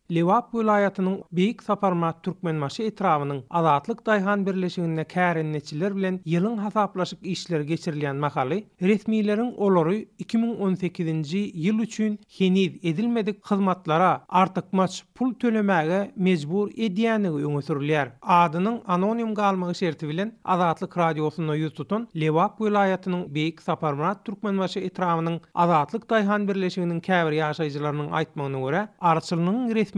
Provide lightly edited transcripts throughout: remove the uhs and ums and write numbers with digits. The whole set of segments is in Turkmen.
Lewap vilayatynyň Beýik Saparmat Türkmenbaşy etrawynyň Azatlyk Daýhan birleşiginde kärenneçiler bilen ýylyň hasaplaşyk işleri geçirilýän makaly resmiýetiň olary 2018-nji ýyl üçin heniz edilmedik hyzmatlara artykmaç pul tölemäge mejbur edýänligi öňe sürilýär. Adynyň anonim galmagy şerti bilen Azatlyk radiosyna ýüz tutan Lewap vilayatynyň Beýik Saparmat Türkmenbaşy etrawynyň Azatlyk Daýhan birleşiginiň käbir ýaşaýjylarynyň aýtmagyna görä, arçylygyň resmiýetleri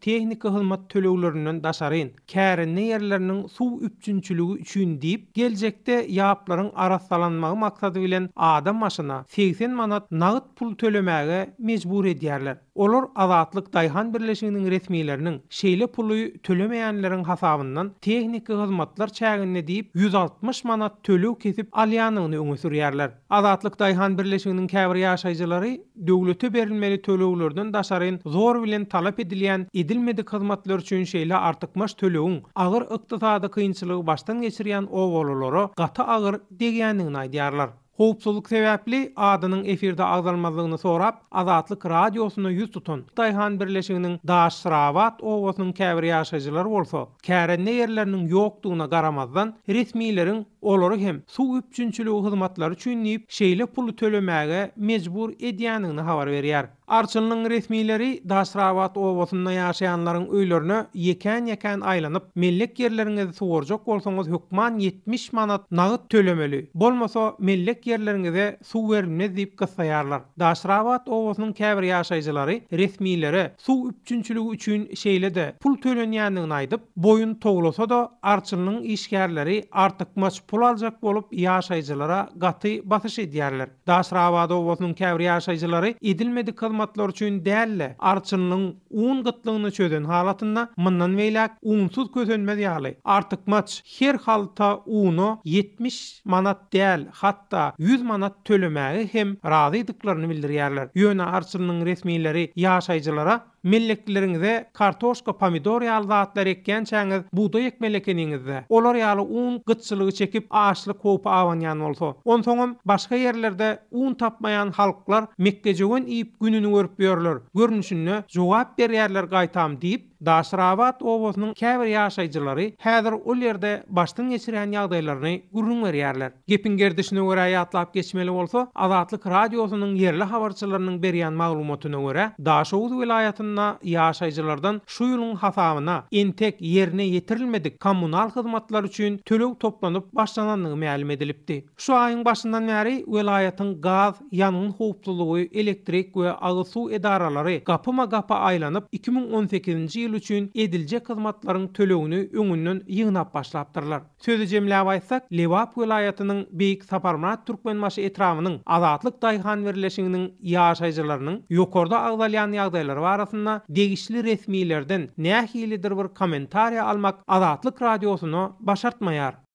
tehnika hyzmat töleýlerinden daşaryn kärenne ýerleriniň suw üçünçüligi üçin diýip geljekde ýaplaryň arassalanmagy maksady bilen adam maşyna 80 manat nagyt pul tölemäge mejbur edýärler. Olar Azatlyk Daýhan birleşiginiň resmiýetleriniň şeýle puly tölemeýänleriň hasabyndan tehnika hyzmatlar çägine diýip 160 manat tölew kesip alýanyny öňe sürýärler. Azatlyk Daýhan birleşiginiň käbir ýaşaýjylary döwlete berilmeli töleýlerden daşaryn zor bilen talap edilýän edilmedik hyzmatlar üçin şeýle artykmaş tölewiň agyr ykdysady kynçylygy başdan geçirýän owalalary gaty agyr degýänini aýdýarlar. Howpsuzlyk sebäpli adynyň efirde agzalmazlygyny sorap Azatlyk radiosyna ýüz tutan Daýhan birleşiginiň Daşrabat owasynyň käbir ýaşaýjylary bolsa, kärenne ýerleriniň ýokdugyna garamazdan resmiýetlerin olary hem suw üçünçüligi hyzmatlary üçin diýip şeýle pul tölemäge mejbur edýänini habar berýär. Arçylygyň resmiýetleri Daşrabat owasynda ýaşaýanlaryň öýlerine ýeken aýlanyp mellek ýerleriňizi sugurjak bolsaňyz hökman 70 manat nagyt tölemeli. Bolmasa mellek ýerleriňize suw berilmez diýip gyssaýarlar. Daşrabat owasynyň käbir ýaşaýjylary resmiýetlere suw üçünçüligi üçin şeýle-de pul tölenýändigini aýdyp, boyun toglasa da arçylygyň işgärleri artykmaç pul aljak bolup ýaşaýjylara gaty basyş edýärler. Daşrabat owasynyň käbir ýaşaýjylary edilmedik hyzmatlar üçin dälle arçylygyň un gytlygyny çözen halatynda mundan meýlek unsuz kösenmez ýaly. Artykmaç her halta uny 70 manat däl, hatda 100 manat tölemäge hem razydyklaryny bildirýärler. Ýöne arçylygyň resmiýetleri ýaşaýjylara melleklerinize kartoşka, pomidor ýaly zatlar ekýän çäňiz buğday ekmelekeningizde olar ýaly un gytçylygy çekip aşly kopa awanýan bolsa, onsoňam başga ýerlerde un tapmaýan halklar mekkejegen iýip gününi görüp ýörler. Görnüşine jogap berýärler gaýtam diýip Daşrabat owasynyň käbir ýaşaýjylary häzir ol ýerde başdan geçirýän ýagdaýlaryny gurrun berýärler. Gepin gerdişine görä ýatlap geçmeli bolsa, Azatlyk radiosynyň yerli habarçylarynyň berýän maglumatyna görä, Daşowuz vilayatynda ýaşaýjylardan şu ýylyň hasabyna entek ýerine ýetirilmedik kommunal hyzmatlar üçin tölew toplanıp başlananlygy ma'lum edilipdi. Şu aýyň başyndan bäri vilayatyň gaz, ýanyň howpsuzlygy, elektrik we agy suw edaralary gapyma-gapa aýlanyp 2018-nji ýyl üçin ediljek hyzmatlaryň tölewini öňünden ýygnap başlapdyrlar. Sözü jemläp aýtsak, Lewap vilayatynyň Beýik Saparmat Türkmenbaşy etrawynyň Azatlyk Daýhan birleşiginiň ýaşaýjylarynyň ýokarda agzalýan ýagdaýlary barasynda degişli resmiýetlerden nähilidir bir kommentariýa almak Azatlyk radiosyna başartmaýar.